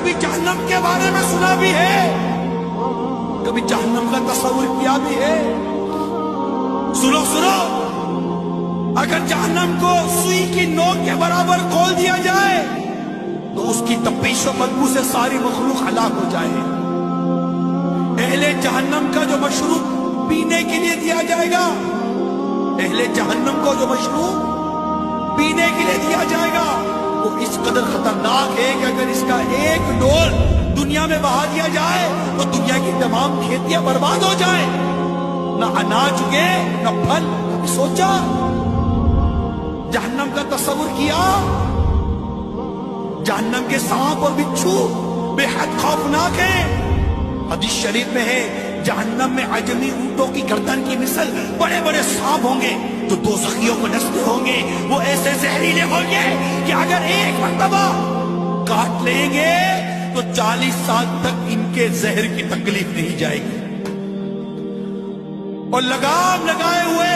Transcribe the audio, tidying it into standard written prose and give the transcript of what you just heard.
کبھی جہنم کے بارے میں سنا بھی ہے، کبھی جہنم کا تصور کیا بھی ہے؟ سنو سنو، اگر جہنم کو سوئی کی نوک کے برابر کھول دیا جائے تو اس کی تپش و بدبو سے ساری مخلوق ہلاک ہو جائے۔ اہل جہنم کا جو مشروب پینے کے لیے دیا جائے گا، اہل جہنم کو جو مشروب پینے کے لیے دیا جائے گا وہ اس قدر خطرناک ہے کہ اگر اس کا ایک ڈول دنیا میں بہا دیا جائے تو دنیا کی تمام کھیتیاں برباد ہو جائیں، نہ اناج اگے نہ پھل۔ سوچا، جہنم کا تصور کیا؟ جہنم کے سانپ اور بچھو بے حد خوفناک ہیں۔ حدیث شریف میں ہے جہنم میں عجمی اونٹوں کی گردن کی مثل بڑے بڑے سانپ ہوں گے جو دوزخیوں کو ڈستے ہوں گے، وہ ایسے زہریلے ہوں گے کہ اگر ایک مرتبہ کاٹ لیں گے تو 40 سال تک ان کے زہر کی تکلیف نہیں جائے گی، اور لگام لگائے ہوئے